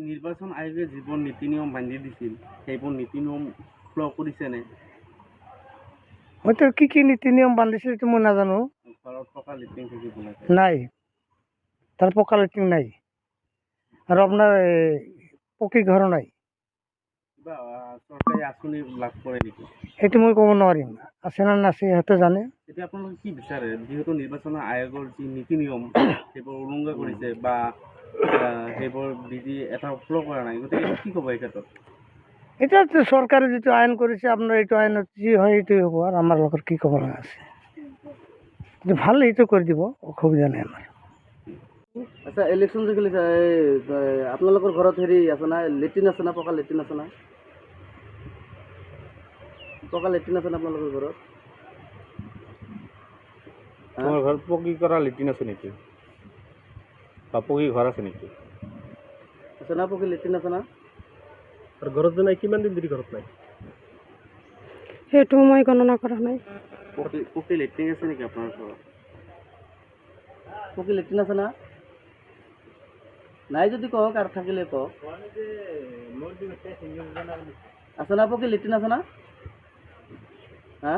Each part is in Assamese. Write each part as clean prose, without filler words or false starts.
নিৰ্বাচন আয়োগে যিবোৰ নীতি নিয়ম বান্ধি দিছিল সেইবোৰ নীতি নিয়ম ফ'ল' কৰিছেনে? হয়তো কি নীতি নিয়ম বান্ধিছিল এইটো মই নাজানো। ঘৰত পকা লেট্ৰিন থাকিব লাগে, নাই, তাৰ পকা লেট্ৰিন নাই, আৰু আপোনাৰ পকী ঘৰ নাই। কিবা চৰকাৰী আঁচনি লাভ কৰে নেকি? সেইটো মই ক'ব নোৱাৰিম, আছে নে নাছে সিহঁতে জানে। এতিয়া আপোনালোকে কি বিচাৰে, যিহেতু নিৰ্বাচন আয়োগৰ যি নীতি নিয়ম সেইবোৰ উলংঘা কৰিছে বা সেইবোৰ বিধি এটা ফ'ল' কৰা নাই, গতিকে কি ক'ব এই ক্ষেত্ৰত? এতিয়া চৰকাৰে যিটো আইন কৰিছে আপোনাৰ এইটো আইনত যি হয় সেইটোৱে হ'ব, আৰু আমাৰ লগত কি ক'ব লগা আছে। ভাল সেইটো কৰি দিব, অসুবিধা নাই আমাৰ। আচ্ছা, ইলেকশ্যন যে খেলিছে আপোনালোকৰ ঘৰত হেৰি আছে না, লেট্ৰিন আছে না, পকা লেট্ৰিন আছে না? পকা লেট্ৰিন আছে না আপোনালোকৰ ঘৰত? তোমাৰ ঘৰত পকী কৰা লেট্ৰিন আছে নেকি? বা পকী ঘৰ আছে নেকি? আছে না, পকী লেট্ৰিন আছে না? আৰু ঘৰত যে নাই, কিমান দিন ধৰি ঘৰত নাই? সেইটো মই গণনা কৰা নাই। পকী লেট্ৰিন আছে নেকি আপোনাৰ ঘৰত? পকী লেট্ৰিন আছে না? নাই যদি কওক, আৰু থাকিলে কওক। আছে না, পকী লেট্ৰিন আছে না? হা?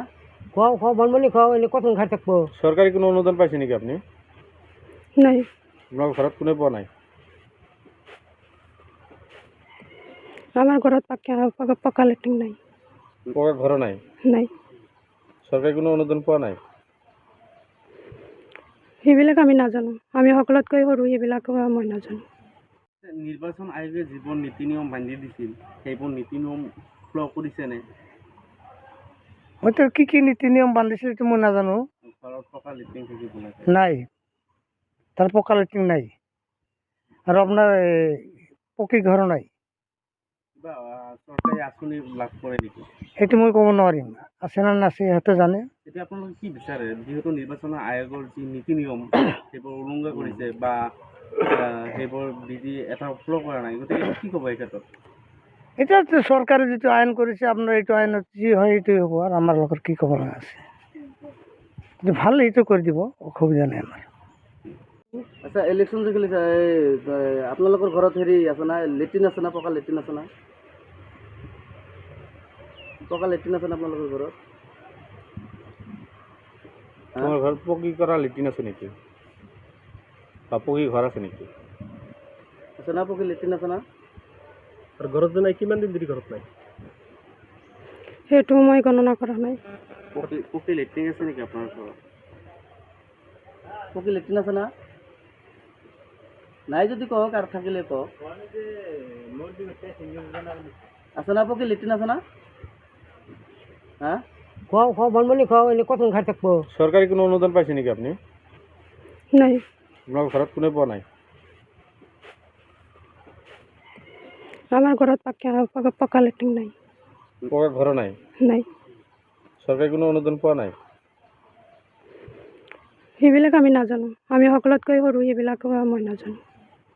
খোৱা বানপানী খোৱা এনে কত খাই থাকবো। চৰকাৰী কোনো অনুদান পাইছে নেকি আপুনি? নাই, আপোনাৰ ঘৰত কোনে পোৱা নাই? আমাৰ ঘৰত পকা লেট্ৰিন নাই। পকা ঘৰ নাই? নাই, চৰকাৰী কোনো অনুদান পোৱা নাই? সেইবিলাক আমি নাজানো, আমি সকলোতকৈ সৰু, সেইবিলাক মই নাজানো। নিৰ্বাচন আয়োগে যিবোৰ নীতি নিয়ম বান্ধি দিছিল সেইবোৰ নীতি নিয়ম ফ'ল' কৰিছেনে? হয়তো কি নীতি নিয়ম বান্ধিছিল এইটো মই নাজানো। ঘৰত পকা লেট্ৰিন থাকিব লাগে, নাই, তাৰ পকা লেট্ৰিন নাই, আৰু আপোনাৰ পকী ঘৰ নাই। কিবা চৰকাৰী আঁচনি লাভ কৰে নেকি? সেইটো মই ক'ব নোৱাৰিম, আছে নে নাছে সিহঁতে জানে। এতিয়া আপোনালোকে কি বিচাৰে, যিহেতু নিৰ্বাচন আয়োগৰ যি নীতি নিয়ম সেইবোৰ উলংঘা কৰিছে বা সেইবোৰ বিধি এটা ফ'ল' কৰা নাই, গতিকে কি ক'ব এই ক্ষেত্ৰত? এতিয়া চৰকাৰে যিটো আইন কৰিছে আপোনাৰ এইটো আইনত যি হয় সেইটোৱে হ'ব, আৰু আমাৰ লগত কি ক'ব লগা আছে। ভাল সেইটো কৰি দিব, অসুবিধা নাই আমাৰ। আচ্ছা, ইলেকশ্যন যে খেলিছে আপোনালোকৰ ঘৰত হেৰি আছে না, লেট্ৰিন আছে না, পকা লেট্ৰিন আছে না? পকা লেট্ৰিন আছে না আপোনালোকৰ ঘৰত? তোমাৰ ঘৰত পকী কৰা লেট্ৰিন আছে নেকি? বা পকী ঘৰ আছে নেকি? আছে না, পকী লেট্ৰিন আছে না? আৰু ঘৰত যে নাই, কিমান দিন ধৰি ঘৰত নাই? সেইটো মই গণনা কৰা নাই। পকী লেট্ৰিন আছে নেকি আপোনাৰ ঘৰত? পকী লেট্ৰিন আছে না? নাই যদি কওক, আৰু থাকিলে কওক। আছে না, পকী লেট্ৰিন আছে না? হা? খোৱা বানপানী খোৱা এনে কত খাই থাকবো। চৰকাৰী কোনো অনুদান পাইছে নেকি আপুনি? নাই, আপোনাৰ ঘৰত কোনে পোৱা নাই? আমাৰ ঘৰত পকা লেট্ৰিন নাই। পকা ঘৰ নাই? নাই, চৰকাৰী কোনো অনুদান পোৱা নাই? সেইবিলাক আমি নাজানো, আমি সকলোতকৈ সৰু, সেইবিলাক মই নাজানো।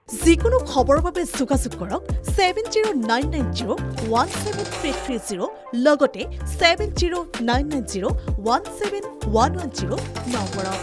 যিকোনো খবৰৰ বাবে যোগাযোগ কৰক 7099017330 লগতে 7099017110 নম্বৰত।